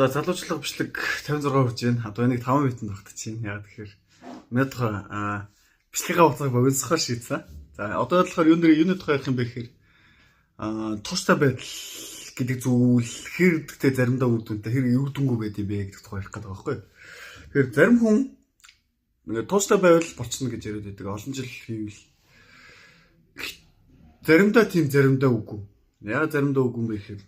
За залуучлага бичлэг 56 хүрч байна. Одоо энийг 5 минутанд тогтчихъя. Яагаад тэгэхээр өнөөдөр бичлэгийн хугацааг богиносгохоор шийдсэн. За одоо болохоор юуны тухай ярих юм бэ гэхээр тууштай байдал гэдэг зүйл хэр гэдэгтэй заримдаа үр дүнтэй хэр үр дүнгүй байд юм бэ гэдэг тухай ярих гэдэг байхгүй. Тэгэхээр зарим хүн ингээд тууштай байвал болчихно гэж яриад байдаг. Олон жил хийвэл заримдаа тийм заримдаа үгүй. Яагаад заримдаа үгүй юм бэ гэхээр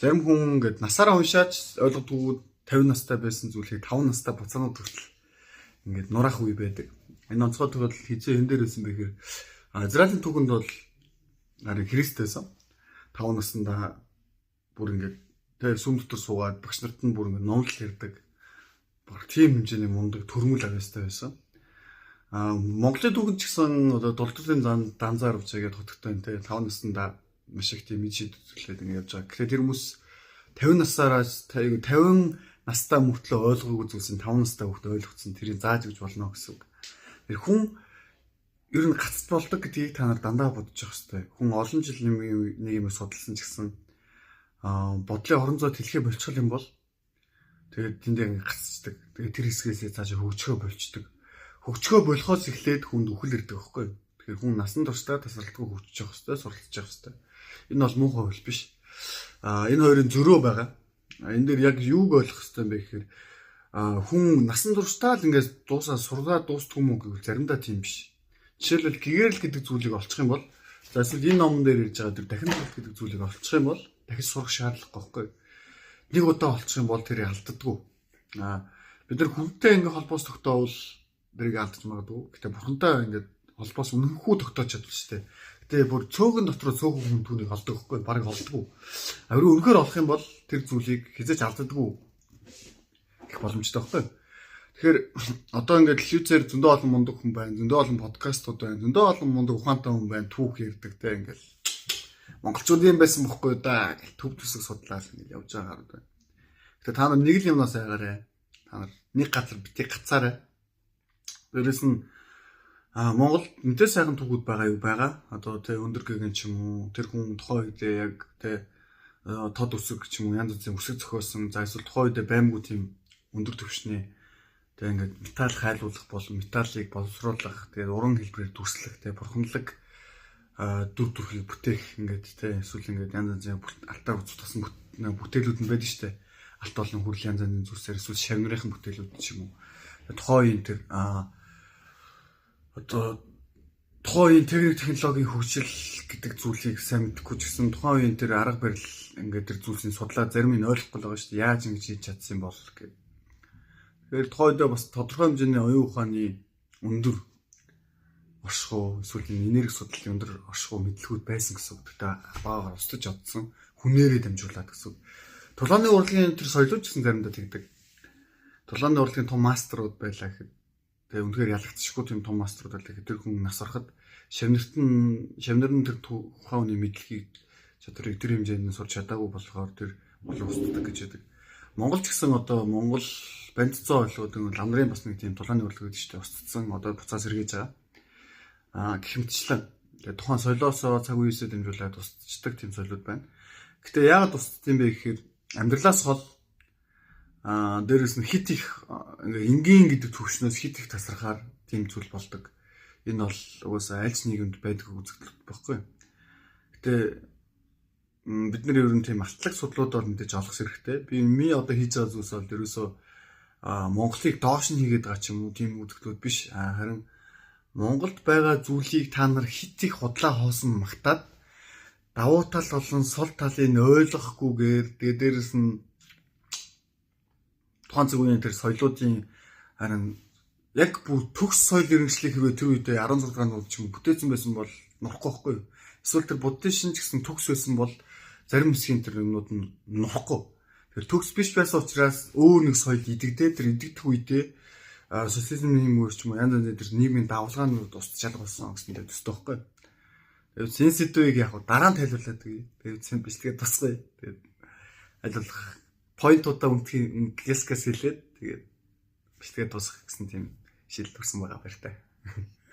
зарим хүн ингээд насаараа уншаач ойлгодгүй 50 настай байсан зүйлийг 5 настай буцаанууд хүртэл ингээд нураах үе байдаг. Энэ онцгой тохиолдол хизээ хэн дээр байсан бэ гэхээр Израилийн түүхэнд бол харин Христ байсан. 5 наснда бүр ингээд тэр сүм дотор суугаад багш нарт нь бүр ингээд номлол ярьдаг. Баг тийм хэмжээний мундаг төрмөл авьяастай байсан. Монголын түүхэнд ч гэсэн одоо долдуулын данзаар авчаагээд хотогтой энэ 5 наснда маш их тийм шийдвэрлээд ингэ явж байгаа. Тэгэхээр тэр хүмүүс 50 насаараас 50 настай мөртлөө ойлгоогүй зүйлсийн 5 настай хүүхд ойлгоцсон тэрийг зааж өгч болно гэсэн үг. Тэр хүн ер нь гацд болдог гэдгийг та нар дандаа бодож явах хэрэгтэй. Хүн олон жил нэг юм судалсан ч гэсэн бодлын орон зайд хэлхээ болчихвол юм бол тэгээд тэндээ ингэ гаццдаг. Тэгээд тэр хэсгээс цаашаа хөгжихөө болчдөг. Хөгжихөө болохоос эхлээд хүнд үхэл ирдэг байхгүй. Тэгэхээр хүн насан туршдаа тасралтгүй хөгжиж явах хэрэгтэй, суралцж явах хэрэгтэй. Энэ бол муухай хөл биш. Энэ хоёрын зөрөө байгаа. Энэ дээр яг юуг ойлгох хэрэгтэй юм бэ гэхээр хүн насан туршдаа л ингээс дуусаа сургаад дуустдаг юм уу гэвэл заримдаа тийм биш. Жишээлбэл гэгэрэл гэдэг зүйлийг олчих юм бол за эсвэл энэ номон дээр ирж байгаа тэр дахин суралт гэдэг зүйлийг олчих юм бол дахиж сурах шаардлагагүй байхгүй. Нэг удаа олчих юм бол тэрийг алддаггүй. Бид нар хүнтэй ингээ холбоос тогтоовол тэрийг алдаж магадгүй. Гэтэ бурхантай ингээ холбоос үнэнхүү тогтоож чадвал шүү дээ. Тэгээ бүр цөөхөн дотроо цөөхөн хүн түүнийг олдог байхгүй барыг олдгоо. Авир үнэхээр олох юм бол тэр зүйлийг хизэж алддаггүй гэх боломжтой байхгүй. Тэгэхээр одоо ингээд телевизээр зөндөө олон мундаг хүн байна, зөндөө олон подкастууд байна, зөндөө олон мундаг ухаантай хүн байна, түүх ярьдаг те ингээд монголчуудын байсан бохгүй да гэх төв төсөг судлаад ингээд явж байгаа хэрэг байна. Тэгэхээр та нар нэг л юмнаас айгаарай. Та нар нэг газар битгий гацаарай. Дээрээс нь Монгол үнэтэй сайхан түүхүүд байгаа юу байгаа. Одоо тэ өндөр гэгэн ч юм уу тэр хүн тухайн үедээ яг тэ тод үсэг ч юм уу янз бүрийн үсэг зохиосон. За эсвэл тухайн үедээ баймгүй тийм өндөр түвшний тэ ингээд металл хайлуулах болон металлыг боловсруулах тэгээд уран хэлбэрээр дүрслэх тэ бурханлаг дүр төрхийг бүтээх ингээд тэ эсвэл ингээд янз бүрийн алтаар үзүүлж тасан бүтээлүүд нь байдаг шүү дээ. Алт олон хүрл янз бүрийн зүйлсээр эсвэл шавнырын бүтээлүүд ч юм уу. Тухайн үеийн тэр одоо тухайн үеийн техник технологийн хөгжил гэдэг зүйлийг сайн мэдэхгүй ч гэсэн тухайн үеийн тэр арга барил ингээд тэр зүйлсийн судлаа зарим нь ойлгохгүй байгаа шүү дээ. Яаж ингэж хийж чадсан бол гэх. Тэгэхээр тухайн үедээ бас тодорхой хэмжээний оюун ухааны өндөр оршихуй эсвэл энерги судлалын өндөр оршихуй мэдлэгүүд байсан гэсэн үг. Тэгтээ баагаар устж одсон хүнээрээ дамжуулаад гэсэн үг. Тулааны урлагийн тэр соёлууд гэсэн заримдаа тэгдэг. Тулааны урлагийн том мастерууд байлаа гэхэд тэгээ үнэхээр ялагдчихгүй тийм том мастерууд байлаа гэхэд тэр хүн нас ороход шавнар нь тэр тухайн хүний мэдлэгийг чадварыг тэр хэмжээнд сурч чадаагүй болохоор тэр болон устдаг гэж яддаг. Монгол ч гэсэн одоо Монгол бандцоо ойлгоод ламрын бас нэг тийм тулааны урлаг гэдэг чинь устдсан одоо буцаа сэргээж байгаа. Гихмитчлэн тэгээ тухайн соёлоосоо цаг үеэсээ дамжуулаад устддаг тийм соёлууд байна. Гэтэ яагаад устдсан бэ гэхээр амьдралаас хол дээрээс нь хит их энгийн гэдэг төвшнөөс хит их тасрахаар тийм зүйл болдог. Энэ бол угаасаа аль ч нийгэмд байдаг үзэгдэл байхгүй. Гэтэ бид нар ер нь тийм алтлаг судлуудаар мэдээж олох хэрэгтэй. Би одоо хийж байгаа зүйлс бол ерөөсөө Монголыг доош нь хийгээд байгаа ч юм уу тийм үзэгдлүүд биш. Харин Монголд байгаа зүйлийг та нар хит их худлаа хоосон магтаад давуу тал болон сул талыг ойлгохгүйгээр тэгээ дээрээс нь тухайн цаг үеийн тэр соёлоодын харин яг бүр төгс соёл иргэншлийг хэрвээ тэр үедээ 16 дугаар ч юм бүтээсэн байсан бол нурахгүй байхгүй юу? Эсвэл тэр буддын шинж гэсэн төгс байсан бол зарим хэсгийн тэр юмнууд нь нурахгүй. Тэр төгс биш байсан учраас өөр нэг соёл идэгдээ тэр идэгдэх үедээ социализмын юмөр ч юм уу янз бүрийн тэр нийгмийн давлгаанууд устж шалгуулсан гэсэнтэй төстэй байхгүй юу? Тэгээд сенситивыг яг дараа нь тайлбарлаад өгье. Тэгээд сэн бичлэгээ тусгая. Тэгээд айлуулах поинтуудаа үнтгэс хэлээд тэгээд бичлэгээ дуусгах гэсэн тийм шийдэл төрсэн байгаа баяртай.